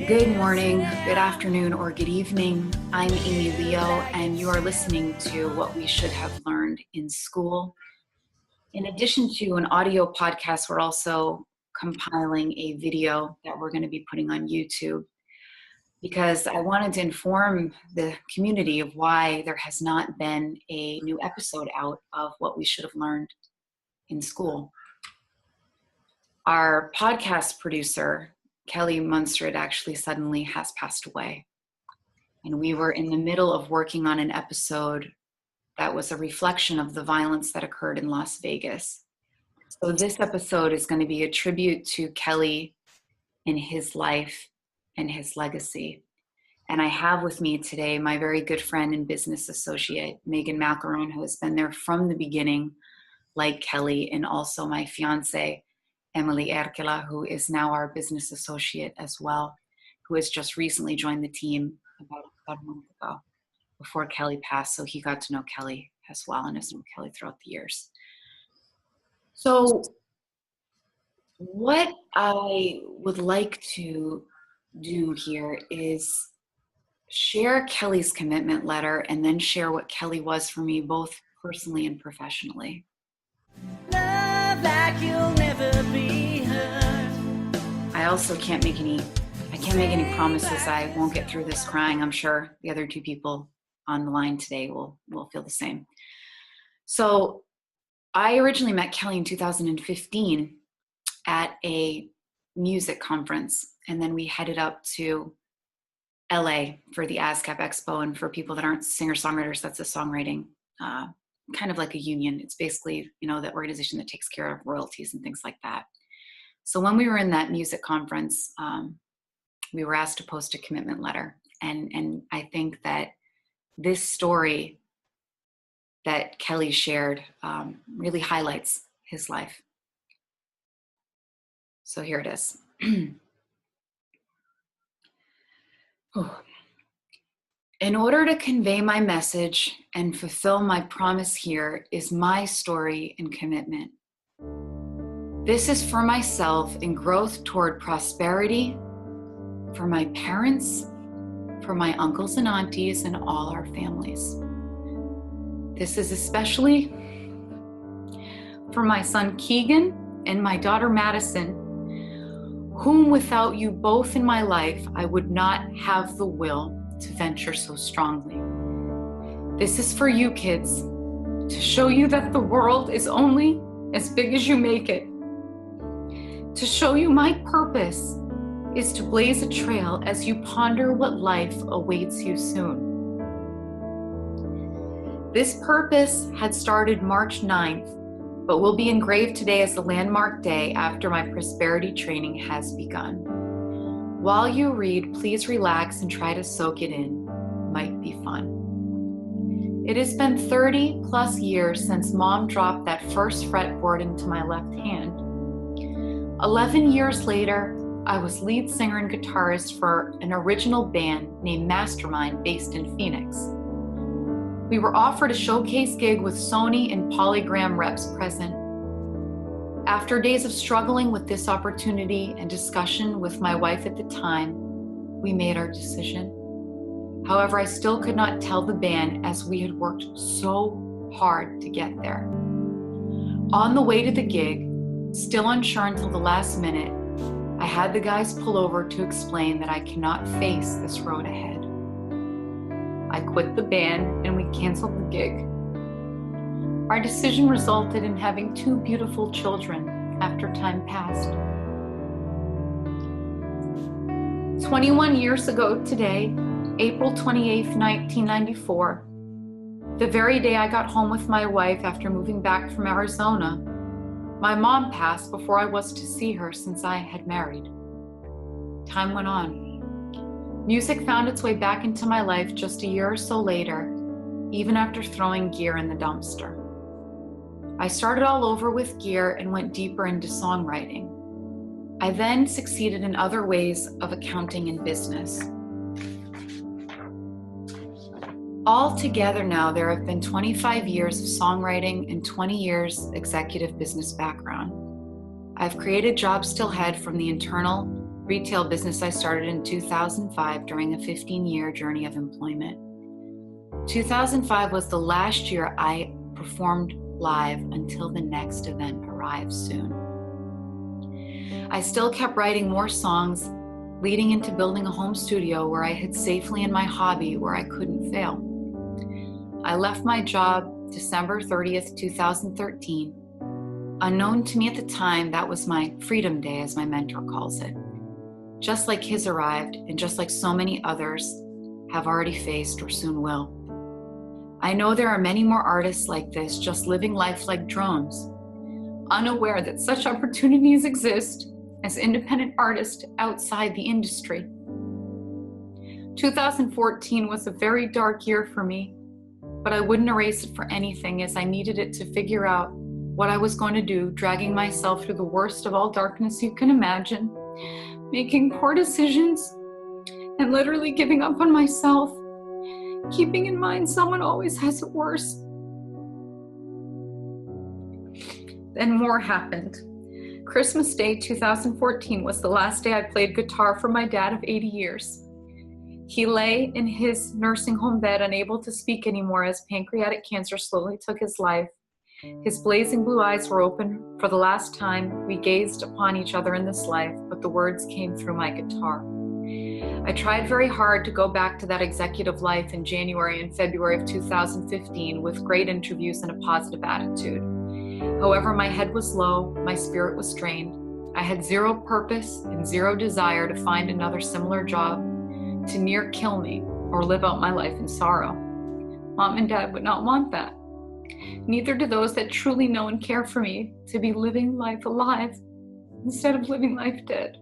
Good morning, good afternoon, or good evening. I'm Amy Leo, and you are listening to What We Should Have Learned in School. In addition to an audio podcast, we're also compiling a video that we're going to be putting on YouTube because I wanted to inform the community of why there has not been a new episode out of What We Should Have Learned in School. Our podcast producer, Kelly Monsrud, actually suddenly has passed away. And we were in the middle of working on an episode that was a reflection of the violence that occurred in Las Vegas. So this episode is going to be a tribute to Kelly in his life and his legacy. And I have with me today my very good friend and business associate, Megan Macaron, who has been there from the beginning, like Kelly, and also my fiance, Emily Erkela, who is now our business associate as well, who has just recently joined the team about a month ago before Kelly passed. So he got to know Kelly as well and has known Kelly throughout the years. So what I would like to do here is share Kelly's commitment letter and then share what Kelly was for me, both personally and professionally. Love like you'll never be heard. I also can't make any promises. I won't get through this crying. I'm sure the other two people on the line today will feel the same. So I originally met Kelly in 2015 at a music conference, and then we headed up to LA for the ASCAP Expo. And for people that aren't singer-songwriters, that's a songwriting kind of like a union. It's basically, the organization that takes care of royalties and things like that. So when we were in that music conference, we were asked to post a commitment letter. And I think that this story that Kelly shared really highlights his life. So here it is. In order to convey my message and fulfill my promise here is my story and commitment. This is for myself in growth toward prosperity, for my parents, for my uncles and aunties, and all our families. This is especially for my son Keegan and my daughter Madison, whom without you both in my life, I would not have the will to venture so strongly. This is for you kids, to show you that the world is only as big as you make it. To show you my purpose is to blaze a trail as you ponder what life awaits you soon. This purpose had started March 9th, but will be engraved today as the landmark day after my prosperity training has begun. While you read, please relax and try to soak it in. Might be fun. It has been 30 plus years since Mom dropped that first fretboard into my left hand. 11 years later, I was lead singer and guitarist for an original band named Mastermind based in Phoenix. We were offered a showcase gig with Sony and Polygram reps present. After days of struggling with this opportunity and discussion with my wife at the time, we made our decision. However, I still could not tell the band as we had worked so hard to get there. On the way to the gig, still unsure until the last minute, I had the guys pull over to explain that I cannot face this road ahead. I quit the band and we canceled the gig. Our decision resulted in having 2 beautiful children after time passed. 21 years ago today, April 28th, 1994, the very day I got home with my wife after moving back from Arizona, my mom passed before I was to see her since I had married. Time went on. Music found its way back into my life just a year or so later, even after throwing gear in the dumpster. I started all over with gear and went deeper into songwriting. I then succeeded in other ways of accounting and business. Altogether now, there have been 25 years of songwriting and 20 years executive business background. I've created jobs still head from the internal retail business I started in 2005 during a 15-year journey of employment. 2005 was the last year I performed live until the next event arrived soon. I still kept writing more songs, leading into building a home studio where I hid safely in my hobby where I couldn't fail. I left my job December 30th, 2013. Unknown to me at the time, that was my freedom day, as my mentor calls it. Just like his arrived, and just like so many others have already faced or soon will. I know there are many more artists like this, just living life like drones, unaware that such opportunities exist as independent artists outside the industry. 2014 was a very dark year for me, but I wouldn't erase it for anything, as I needed it to figure out what I was going to do, dragging myself through the worst of all darkness you can imagine, making poor decisions, and literally giving up on myself, keeping in mind someone always has it worse. Then more happened. Christmas Day 2014 was the last day I played guitar for my dad of 80 years. He lay in his nursing home bed, unable to speak anymore as pancreatic cancer slowly took his life. His blazing blue eyes were open for the last time we gazed upon each other in this life, but the words came through my guitar. I tried very hard to go back to that executive life in January and February of 2015 with great interviews and a positive attitude. However, my head was low, my spirit was strained. I had zero purpose and zero desire to find another similar job, to near kill me or live out my life in sorrow. Mom and Dad would not want that. Neither do those that truly know and care for me, to be living life alive instead of living life dead.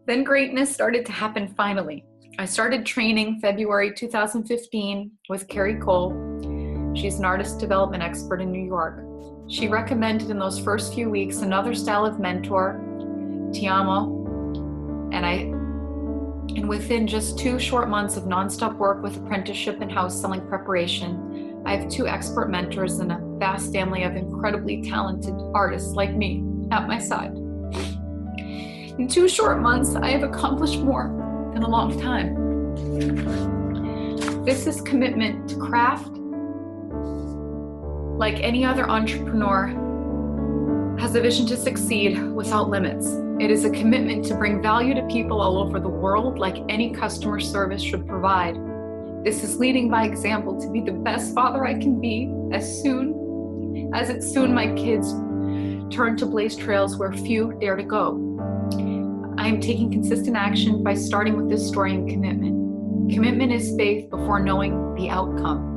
Then greatness started to happen finally. I started training February 2015 with Carrie Cole. She's an artist development expert in New York. She recommended in those first few weeks another style of mentor, Tiamo, and within just 2 short months of nonstop work with apprenticeship and house selling preparation, I have 2 expert mentors and a vast family of incredibly talented artists like me at my side. In 2 short months, I have accomplished more than a long time. This is commitment to craft. Like any other entrepreneur, has a vision to succeed without limits. It is a commitment to bring value to people all over the world, like any customer service should provide. This is leading by example to be the best father I can be as soon as my kids turn to blaze trails where few dare to go. I am taking consistent action by starting with this story and commitment. Commitment is faith before knowing the outcome.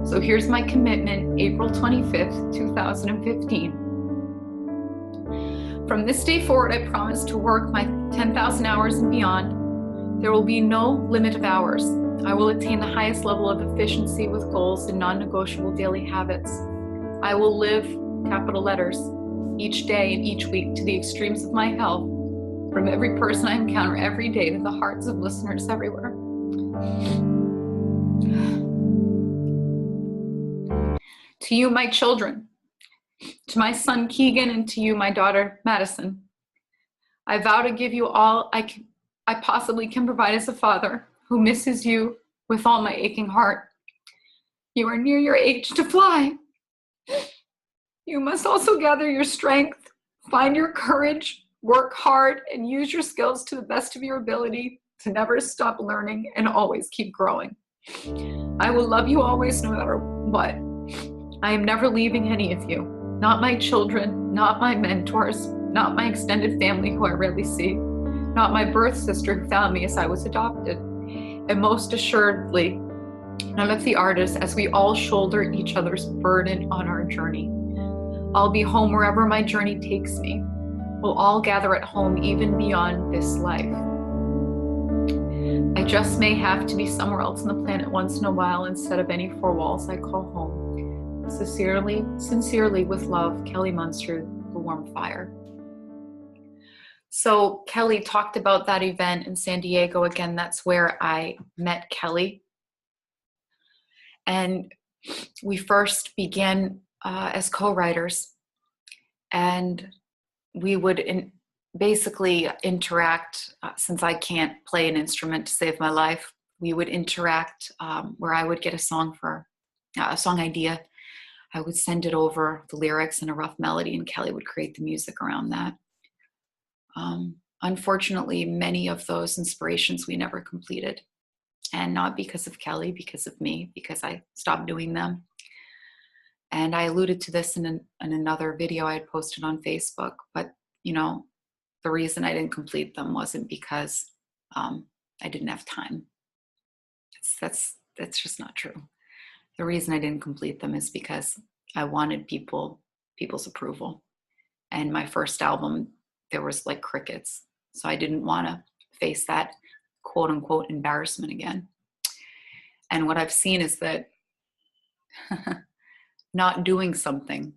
So here's my commitment, April 25th, 2015. From this day forward, I promise to work my 10,000 hours and beyond. There will be no limit of hours. I will attain the highest level of efficiency with goals and non-negotiable daily habits. I will live, capital letters, each day and each week to the extremes of my health, from every person I encounter every day to the hearts of listeners everywhere. To you, my children, to my son Keegan, and to you, my daughter Madison, I vow to give you all I possibly can provide as a father who misses you with all my aching heart. You are near your age to fly. You must also gather your strength, find your courage, work hard, and use your skills to the best of your ability to never stop learning and always keep growing. I will love you always, no matter what. I am never leaving any of you. Not my children, not my mentors, not my extended family who I rarely see, not my birth sister who found me as I was adopted, and most assuredly, none of the artists, as we all shoulder each other's burden on our journey. I'll be home wherever my journey takes me. We'll all gather at home even beyond this life. I just may have to be somewhere else on the planet once in a while instead of any 4 walls I call home. Sincerely, with love, Kelly Monsrud, The Warm Fire. So Kelly talked about that event in San Diego. Again, that's where I met Kelly. And we first began as co-writers. And we would basically interact, since I can't play an instrument to save my life. We would interact where I would get a song idea. I would send it over, the lyrics and a rough melody, and Kelly would create the music around that. Unfortunately, many of those inspirations we never completed. And not because of Kelly, because of me, because I stopped doing them. And I alluded to this in another video I had posted on Facebook. But, the reason I didn't complete them wasn't because I didn't have time. That's just not true. The reason I didn't complete them is because I wanted people's approval. And my first album, there was like crickets. So I didn't want to face that quote unquote embarrassment again. And what I've seen is that not doing something,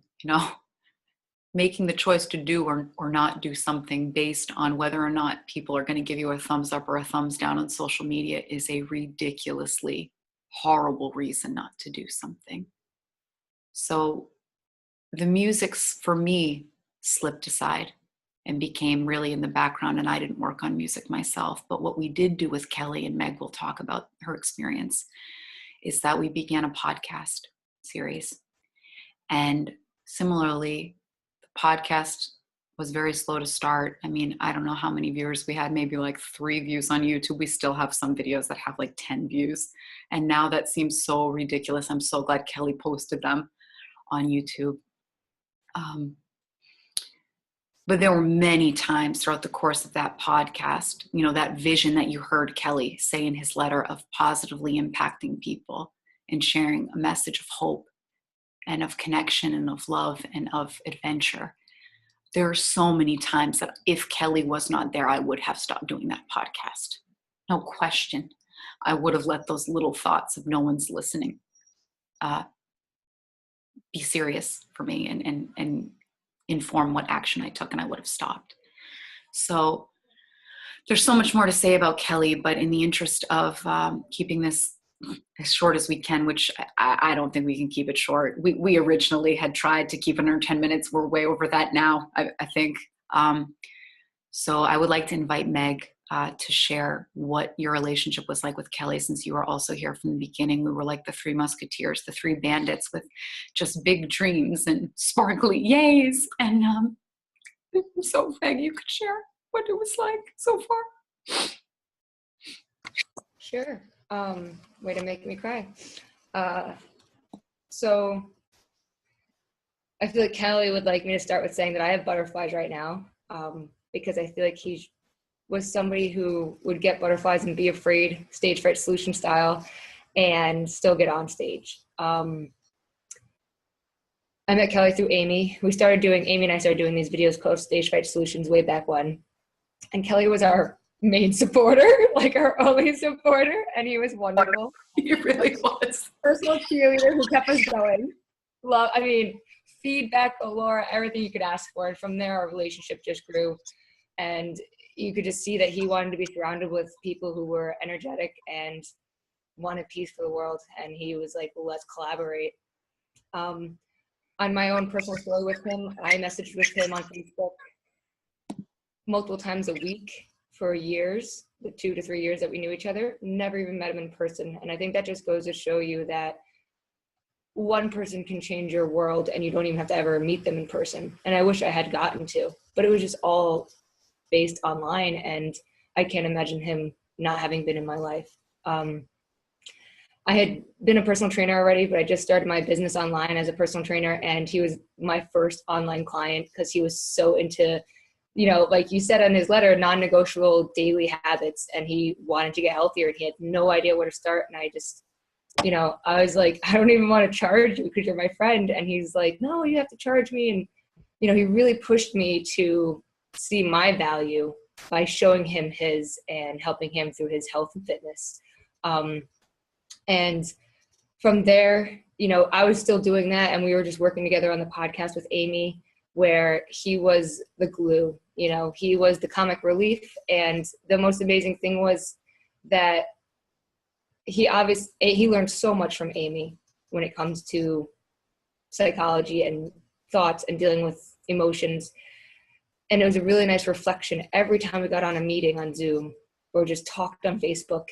making the choice to do or not do something based on whether or not people are going to give you a thumbs up or a thumbs down on social media is a ridiculously horrible reason not to do something. So the music for me slipped aside and became really in the background, and I didn't work on music myself. But what we did do with Kelly, and Meg will talk about her experience, is that we began a podcast series. And similarly, the podcast was very slow to start. I mean, I don't know how many viewers we had, maybe like 3 views on YouTube. We still have some videos that have like 10 views. And now that seems so ridiculous. I'm so glad Kelly posted them on YouTube. But there were many times throughout the course of that podcast, that vision that you heard Kelly say in his letter of positively impacting people and sharing a message of hope and of connection and of love and of adventure. There are so many times that if Kelly was not there, I would have stopped doing that podcast. No question. I would have let those little thoughts of no one's listening be serious for me and inform what action I took, and I would have stopped. So there's so much more to say about Kelly, but in the interest of keeping this as short as we can, which I don't think we can keep it short. We originally had tried to keep it under 10 minutes. We're way over that now, I think. So I would like to invite Meg to share what your relationship was like with Kelly, since you were also here from the beginning. We were like the 3 musketeers, the 3 bandits with just big dreams and sparkly yays. And so Meg, you could share what it was like so far. Sure. Way to make me cry. So I feel like Kelly would like me to start with saying that I have butterflies right now, because I feel like he was somebody who would get butterflies and be afraid, stage fright solution style, and still get on stage. I met Kelly through Amy. Amy and I started doing these videos called Stage Fright Solutions way back when. And Kelly was our main supporter, like our only supporter, and he was wonderful. He really was. Personal cheerleader who kept us going. Feedback galore, everything you could ask for. And from there, our relationship just grew. And you could just see that he wanted to be surrounded with people who were energetic and wanted peace for the world. And he was like, well, let's collaborate. On my own personal story with him, I messaged with him on Facebook multiple times a week for years, the 2 to 3 years that we knew each other. Never even met him in person. And I think that just goes to show you that one person can change your world and you don't even have to ever meet them in person. And I wish I had gotten to, but it was just all based online, and I can't imagine him not having been in my life. I had been a personal trainer already, but I just started my business online as a personal trainer, and he was my first online client because he was so into, like you said in his letter, non-negotiable daily habits, and he wanted to get healthier and he had no idea where to start. And I just, I was like, I don't even want to charge you because you're my friend. And he's like, no, you have to charge me. And, he really pushed me to see my value by showing him his and helping him through his health and fitness. And from there, I was still doing that, and we were just working together on the podcast with Amy, where he was the glue, he was the comic relief. And the most amazing thing was that he learned so much from Amy when it comes to psychology and thoughts and dealing with emotions. And it was a really nice reflection. Every time we got on a meeting on Zoom or just talked on Facebook,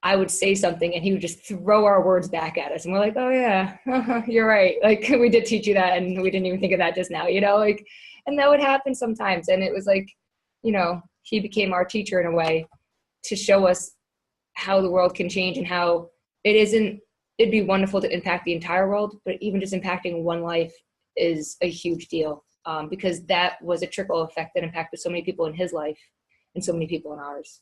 I would say something and he would just throw our words back at us. And we're like, oh yeah, you're right. Like, we did teach you that and we didn't even think of that just now, you know, like, and that would happen sometimes. And it was like, you know, he became our teacher in a way to show us how the world can change and how it'd be wonderful to impact the entire world, but even just impacting one life is a huge deal. Because that was a trickle effect that impacted so many people in his life and so many people in ours.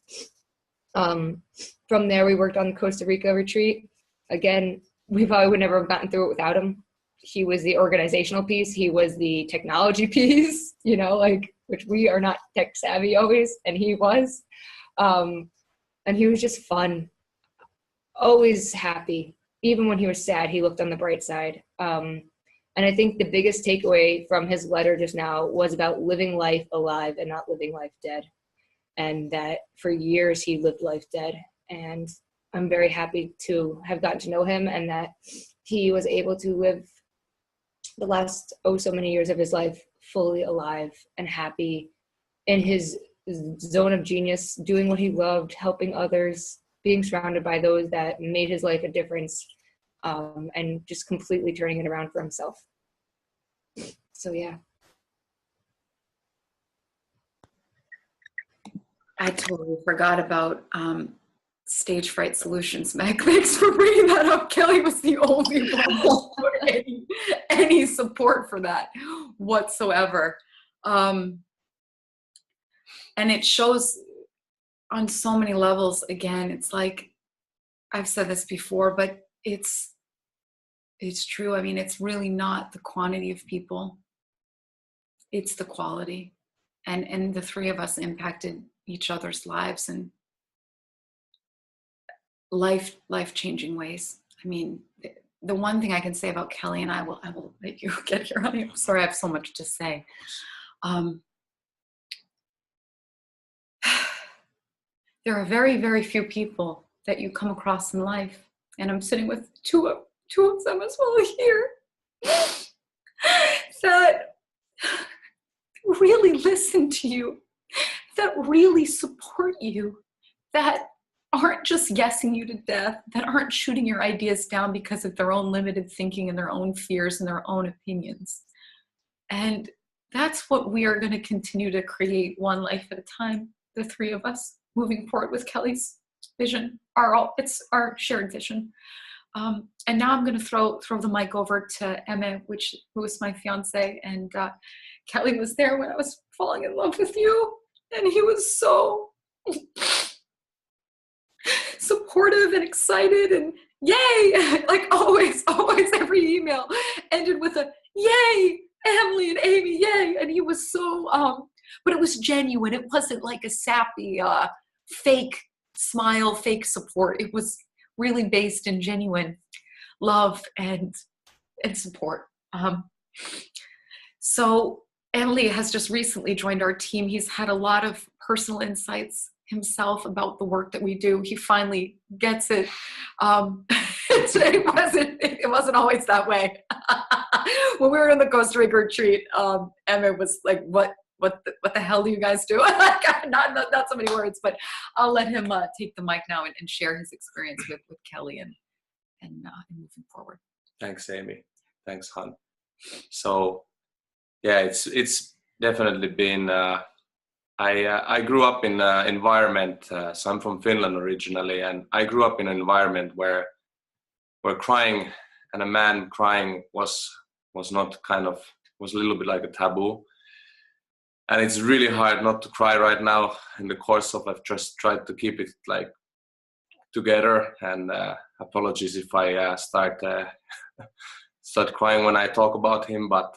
From there, we worked on the Costa Rica retreat. Again, we probably would never have gotten through it without him. He was the organizational piece. He was the technology piece, you know, like, which we are not tech savvy always, and he was. And he was just fun, always happy. Even when he was sad, he looked on the bright side. And I think the biggest takeaway from his letter just now was about living life alive and not living life dead. And that for years he lived life dead. And I'm very happy to have gotten to know him and that he was able to live the last so many years of his life fully alive and happy in his zone of genius, doing what he loved, helping others, being surrounded by those that made his life a difference. And just completely turning it around for himself. So, yeah. I totally forgot about stage fright solutions, Meg. Thanks for bringing that up. Kelly was the only one who put any support for that whatsoever. And it shows on so many levels. Again, it's like, I've said this before, but it's true. I mean, it's really not the quantity of people, it's the quality. And the three of us impacted each other's lives in life-changing ways. I mean, the one thing I can say about Kelly, and I will let you get here, honey. I'm sorry, I have so much to say. There are very, very few people that you come across in life, and I'm sitting with two of them as well here, that really listen to you, that really support you, that aren't just yesing you to death, that aren't shooting your ideas down because of their own limited thinking and their own fears and their own opinions. And that's what we are going to continue to create, one life at a time, the three of us moving forward with Kelly's vision. It's our shared vision. And now I'm going to throw the mic over to Emma, who was my fiance, and Kelly was there when I was falling in love with you, and he was so supportive and excited and yay, like always every email ended with a yay, Emily and Amy, yay, and he was so but it was genuine. It wasn't like a sappy fake smile, fake support. It was really based in genuine love and support. So Emily has just recently joined our team. He's had a lot of personal insights himself about the work that we do. He finally gets it. It wasn't always that way. When we were in the Costa Rica retreat, Emma was like, what the hell do you guys do? not so many words, but I'll let him take the mic now and share his experience with Kelly and moving forward. Thanks, Amy. Thanks, Han. So, yeah, it's definitely been. I grew up in an environment. So I'm from Finland originally, and I grew up in an environment where crying and a man crying was not was a little bit like a taboo. And it's really hard not to cry right now. In the course of, I've just tried to keep it like together. And apologies if I start crying when I talk about him. But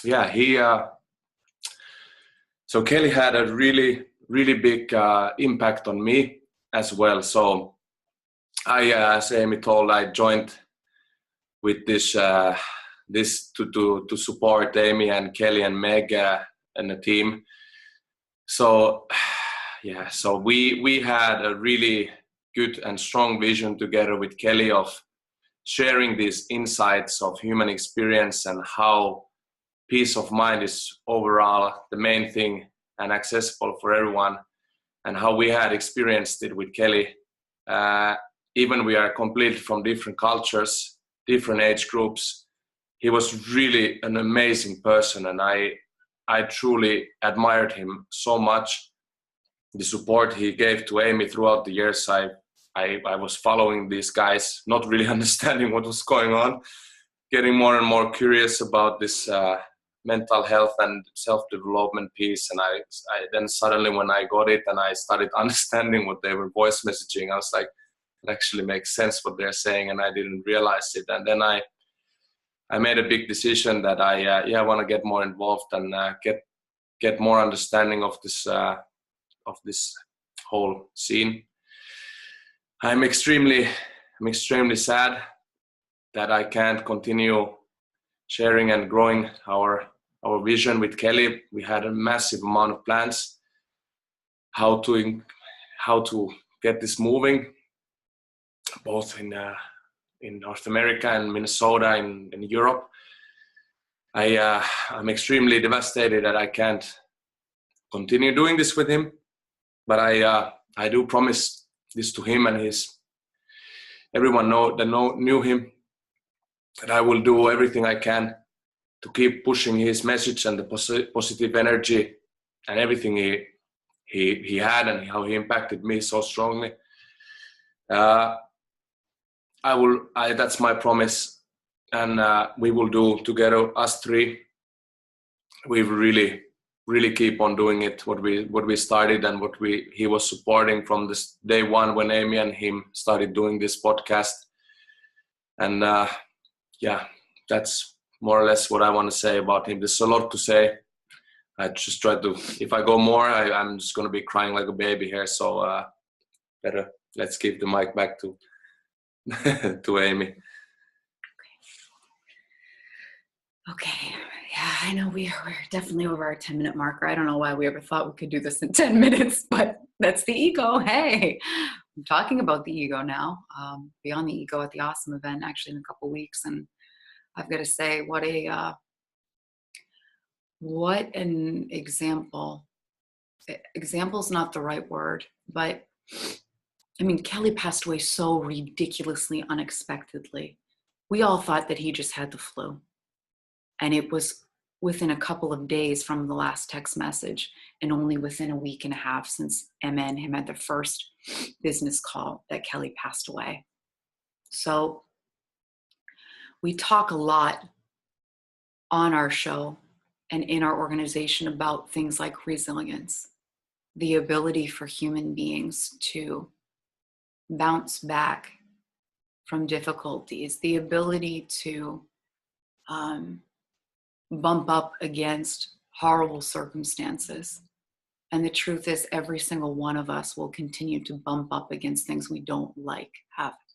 yeah, he. So Kelly had a really, really big impact on me as well. So as Amy told, I joined with this. This to support Amy and Kelly and Meg and the team. So yeah, so we had a really good and strong vision together with Kelly of sharing these insights of human experience and how peace of mind is overall the main thing and accessible for everyone. And how we had experienced it with Kelly, even we are completely from different cultures, different age groups, he was really an amazing person, and I truly admired him so much. The support he gave to Amy throughout the years, I was following these guys, not really understanding what was going on, getting more and more curious about this mental health and self-development piece. And I then suddenly, when I got it and I started understanding what they were voice messaging, I was like, it actually makes sense what they're saying, and I didn't realize it. And then I made a big decision that I want to get more involved and get more understanding of this whole scene. I'm extremely sad that I can't continue sharing and growing our vision with Kelly. We had a massive amount of plans how to get this moving, both in North America and Minnesota, in Europe. I'm extremely devastated that I can't continue doing this with him, but I do promise this to him and everyone knew him, that I will do everything I can to keep pushing his message and the positive energy and everything he had and how he impacted me so strongly. That's my promise, and we will do together, us three. We really keep on doing it, what we started and what he was supporting from this day one when Amy and him started doing this podcast. And that's more or less what I want to say about him. There's a lot to say. I just try to, if I go more, I'm just going to be crying like a baby here. So better, let's give the mic back to to Amy. Okay. Yeah, I know we're definitely over our 10-minute marker. I don't know why we ever thought we could do this in 10 minutes, but that's the ego. Hey, I'm talking about the ego now. Beyond the ego at the Awesome event, actually in a couple weeks. And I've got to say, what an example. Example's not the right word, but I mean, Kelly passed away so ridiculously unexpectedly. We all thought that he just had the flu. And it was within a couple of days from the last text message, and only within a week and a half since Emma and him had their first business call that Kelly passed away. So we talk a lot on our show and in our organization about things like resilience, the ability for human beings to bounce back from difficulties, the ability to bump up against horrible circumstances. And the truth is, every single one of us will continue to bump up against things we don't like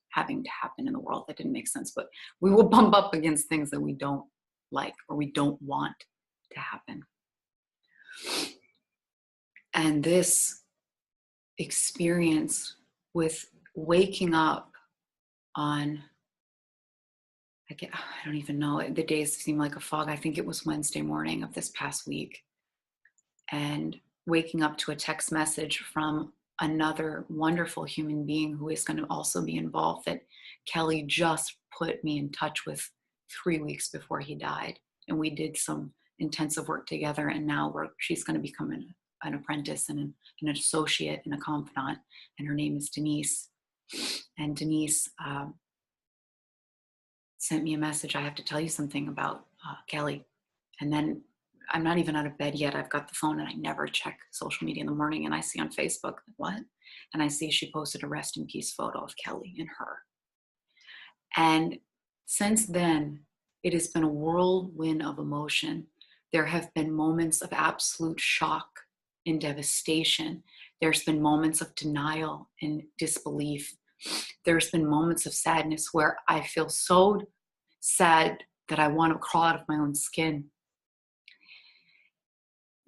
having to happen in the world. That didn't make sense, but we will bump up against things that we don't like or we don't want to happen. And this experience with waking up on, I don't even know, the days seem like a fog. I think it was Wednesday morning of this past week. And waking up to a text message from another wonderful human being who is going to also be involved, that Kelly just put me in touch with 3 weeks before he died. And we did some intensive work together. And now she's going to become an apprentice and an associate and a confidant. And her name is Denise. And Denise sent me a message. I have to tell you something about Kelly. And then I'm not even out of bed yet. I've got the phone and I never check social media in the morning. And I see on Facebook, what? And I see she posted a rest in peace photo of Kelly and her. And since then, it has been a whirlwind of emotion. There have been moments of absolute shock and devastation. There's been moments of denial and disbelief. There's been moments of sadness where I feel so sad that I want to crawl out of my own skin.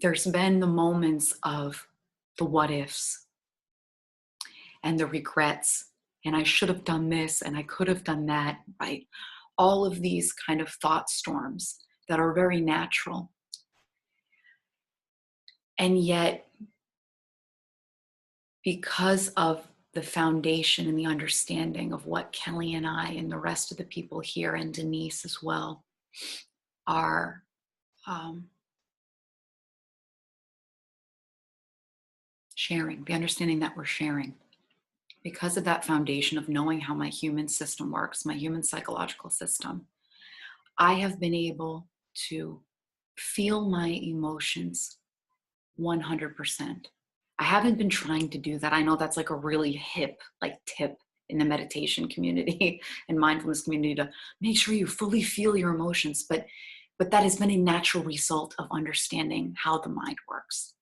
There's been the moments of the what ifs and the regrets, and I should have done this and I could have done that, right? All of these kind of thought storms that are very natural. And yet, because of the foundation and the understanding of what Kelly and I and the rest of the people here, and Denise as well, are sharing, the understanding that we're sharing, because of that foundation of knowing how my human system works, my human psychological system, I have been able to feel my emotions 100%. I haven't been trying to do that. I know that's like a really hip tip in the meditation community and mindfulness community, to make sure you fully feel your emotions. But that has been a natural result of understanding how the mind works.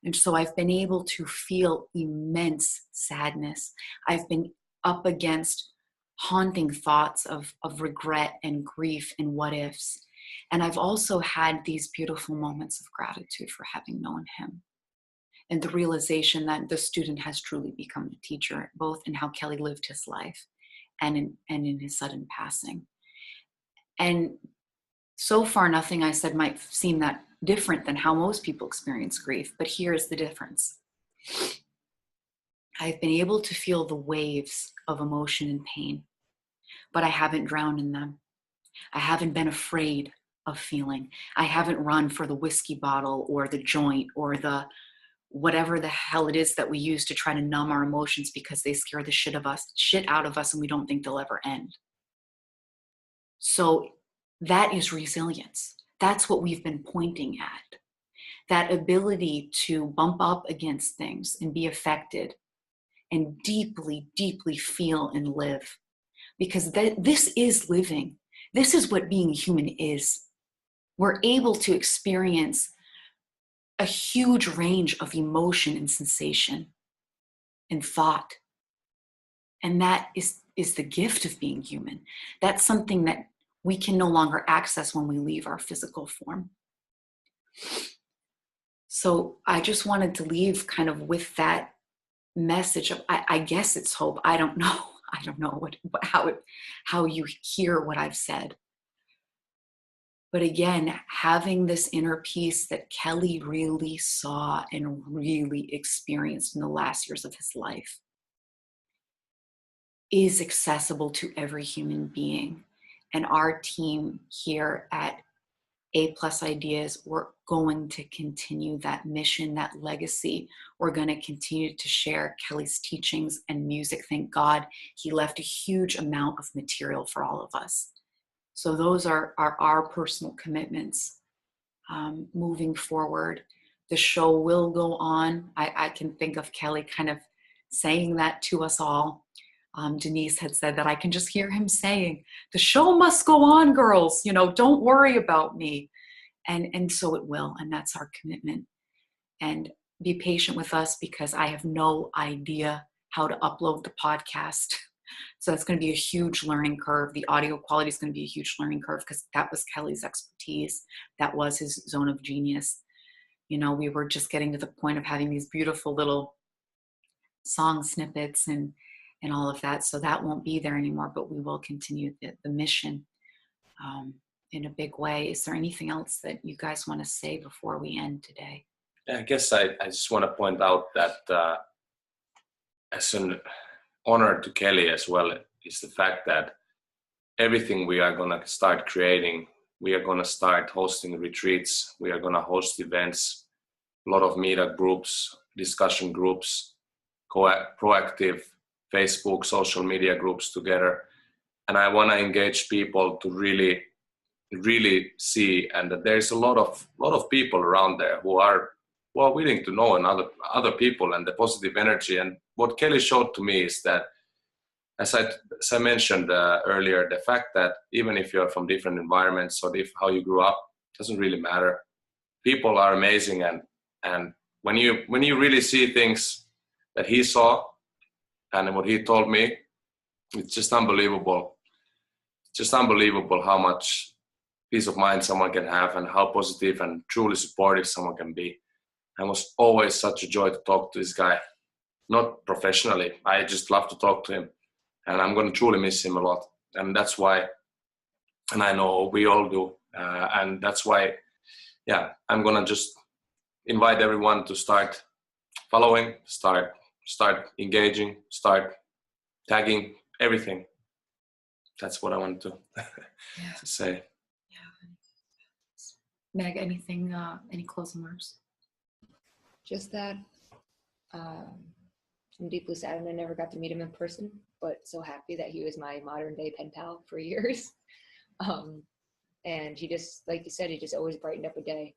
And so I've been able to feel immense sadness. I've been up against haunting thoughts of regret and grief and what ifs. And I've also had these beautiful moments of gratitude for having known him, and the realization that the student has truly become the teacher, both in how Kelly lived his life and in his sudden passing. And so far, nothing I said might seem that different than how most people experience grief, but here's the difference. I've been able to feel the waves of emotion and pain, but I haven't drowned in them. I haven't been afraid of feeling. I haven't run for the whiskey bottle or the joint or the whatever the hell it is that we use to try to numb our emotions, because they scare the shit out of us and we don't think they'll ever end. So that is resilience. That's what we've been pointing at. That ability to bump up against things and be affected and deeply, deeply feel and live. Because this is living. This is what being human is. We're able to experience a huge range of emotion and sensation and thought. And that is the gift of being human. That's something that we can no longer access when we leave our physical form. So I just wanted to leave kind of with that message of, I guess it's hope. I don't know. I don't know how you hear what I've said. But again, having this inner peace that Kelly really saw and really experienced in the last years of his life is accessible to every human being. And our team here at A+ Ideas, we're going to continue that mission, that legacy. We're going to continue to share Kelly's teachings and music. Thank God he left a huge amount of material for all of us. So those are our personal commitments moving forward. The show will go on. I can think of Kelly kind of saying that to us all. Denise had said that I can just hear him saying, the show must go on, girls, don't worry about me. And so it will, and that's our commitment. And be patient with us, because I have no idea how to upload the podcast. So that's going to be a huge learning curve. The audio quality is going to be a huge learning curve, because that was Kelly's expertise. That was his zone of genius. We were just getting to the point of having these beautiful little song snippets and all of that. So that won't be there anymore, but we will continue the mission in a big way. Is there anything else that you guys want to say before we end today? Yeah, I guess I just want to point out that as an honor to Kelly as well is the fact that everything we are going to start creating, we are going to start hosting retreats, we are going to host events, a lot of meetup groups, discussion groups, proactive Facebook, social media groups together. And I want to engage people to really, really see, and that there's a lot of people around there who are willing to know other people and the positive energy. And what Kelly showed to me is that, as I mentioned earlier, the fact that even if you're from different environments or how you grew up doesn't really matter. People are amazing, and when you really see things that he saw and what he told me, it's just unbelievable. Just unbelievable how much peace of mind someone can have and how positive and truly supportive someone can be. And it was always such a joy to talk to this guy. Not professionally, I just love to talk to him. And I'm going to truly miss him a lot. And that's why and I know we all do. And that's why, yeah, I'm gonna just invite everyone to start following, start engaging, start tagging, everything. That's what I want to, to say. Meg, anything, any closing words? Just that I'm deeply saddened I never got to meet him in person, but so happy that he was my modern day pen pal for years. And he just, like you said, he just always brightened up a day.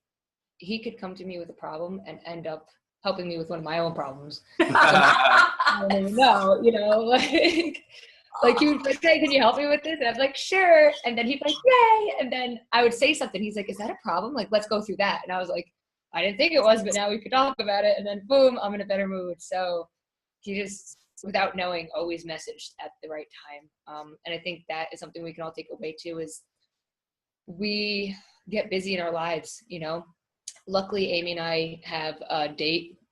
He could come to me with a problem and end up helping me with one of my own problems. I don't even know, you know, like he would like, hey, can you help me with this? And I was like, sure. And then he'd be like, yay. And then I would say something. He's like, is that a problem? Like, let's go through that. And I was like, I didn't think it was, but now we could talk about it. And then boom, I'm in a better mood. So he just, without knowing, always messaged at the right time. And I think that is something we can all take away too, is we get busy in our lives, you know. Luckily, Amy and I have a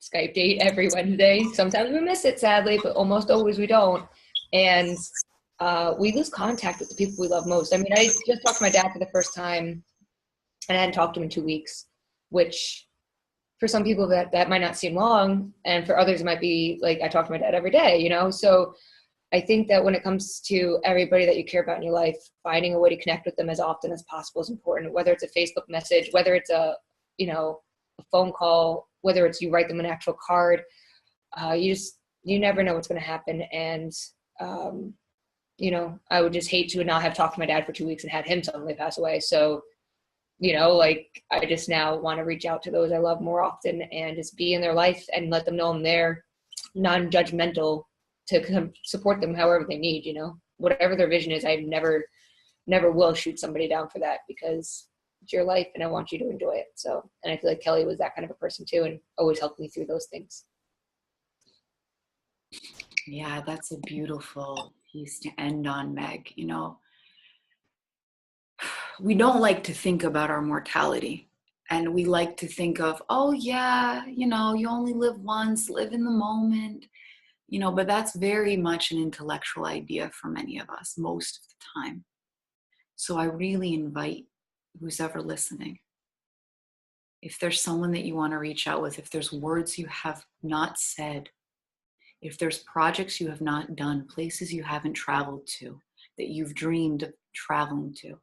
Skype date every Wednesday. Sometimes we miss it, sadly, but almost always we don't. And we lose contact with the people we love most. I mean, I just talked to my dad for the first time, and I hadn't talked to him in 2 weeks, which for some people that might not seem long, and for others it might be like I talk to my dad every day, you know. So I think that when it comes to everybody that you care about in your life, finding a way to connect with them as often as possible is important. Whether it's a Facebook message, whether it's a phone call, whether it's you write them an actual card, you never know what's going to happen. And you know, I would just hate to not have talked to my dad for 2 weeks and had him suddenly pass away. So, you know, like I just now want to reach out to those I love more often and just be in their life and let them know I'm there, non-judgmental, to support them however they need, you know, whatever their vision is. I never will shoot somebody down for that, because it's your life and I want you to enjoy it. So, and I feel like Kelly was that kind of a person too, and always helped me through those things. Yeah, that's a beautiful piece to end on, Meg. You know, we don't like to think about our mortality, and we like to think of, oh yeah, you know, you only live once, live in the moment, you know, but that's very much an intellectual idea for many of us most of the time. So I really invite who's ever listening, if there's someone that you want to reach out with, if there's words you have not said, if there's projects you have not done, places you haven't traveled to, that you've dreamed of traveling to,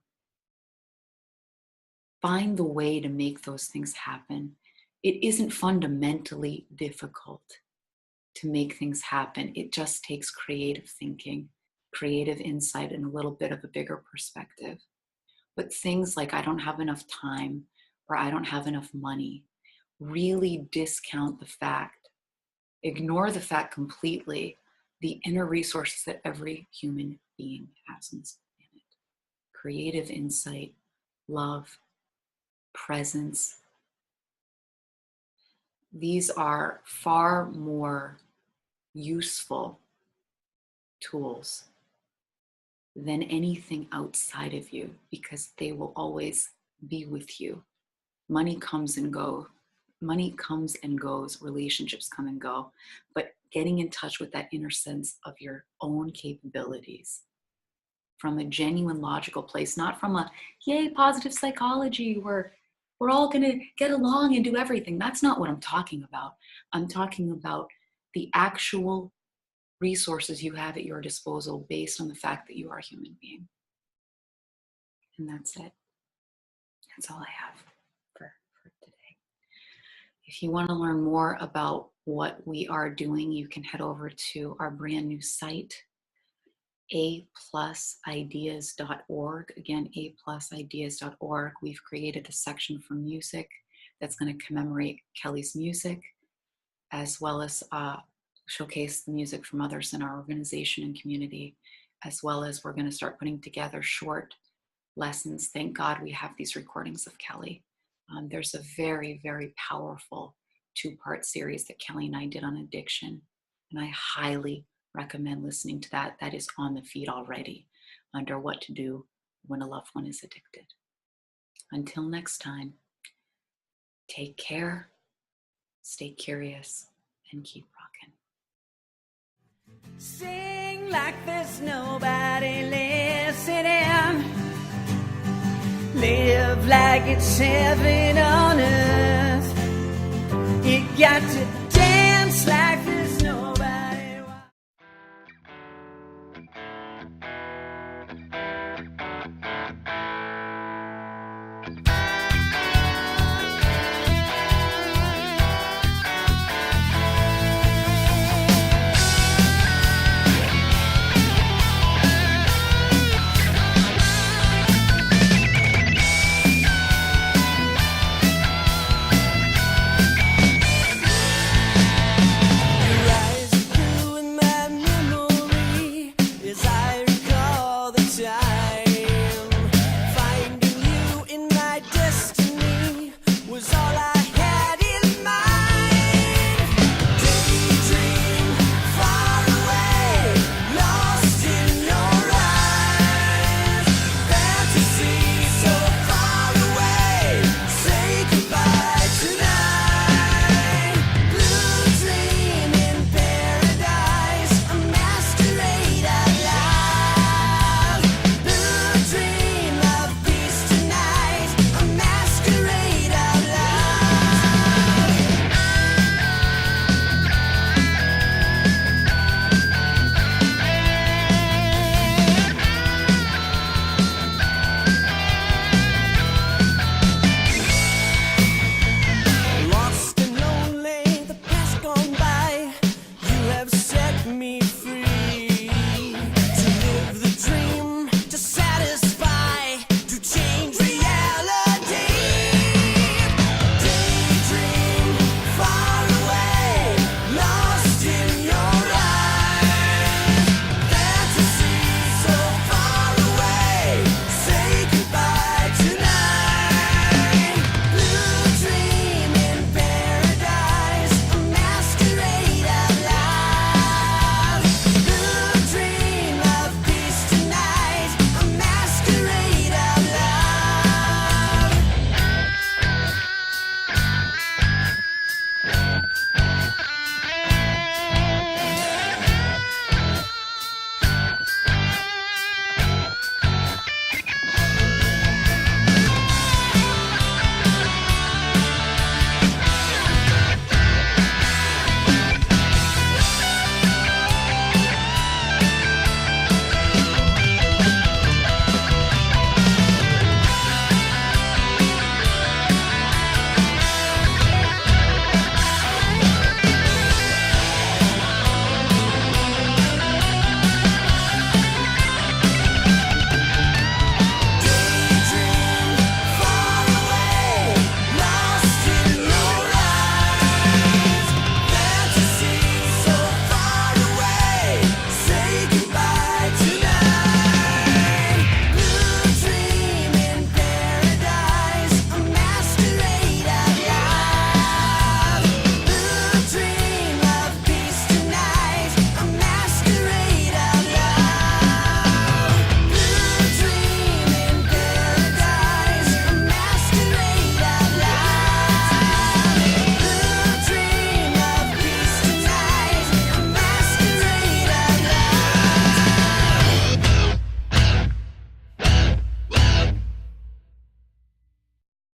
find the way to make those things happen. It isn't fundamentally difficult to make things happen. It just takes creative thinking, creative insight, and a little bit of a bigger perspective. But things like I don't have enough time or I don't have enough money really discount the fact, ignore the fact completely, the inner resources that every human being has in it. Creative insight, love, presence. These are far more useful tools than anything outside of you, because they will always be with you. Money comes and goes, relationships come and go, but getting in touch with that inner sense of your own capabilities from a genuine logical place, not from a yay positive psychology where we're all going to get along and do everything. That's not what I'm talking about. I'm talking about the actual resources you have at your disposal based on the fact that you are a human being. And that's it. That's all I have for today. If you want to learn more about what we are doing, you can head over to our brand new site, aplusideas.org. Again, aplusideas.org. We've created a section for music that's going to commemorate Kelly's music, as well as showcase the music from others in our organization and community, as well as we're going to start putting together short lessons. Thank God we have these recordings of Kelly. There's a very, very powerful 2-part series that Kelly and I did on addiction, and I highly recommend listening to that. That is on the feed already under what to do when a loved one is addicted. Until next time, take care, stay curious, and keep rocking. Sing like there's nobody listening. live like it's heaven on earth. You got to dance like there's nobody. Finding you in my destiny was all I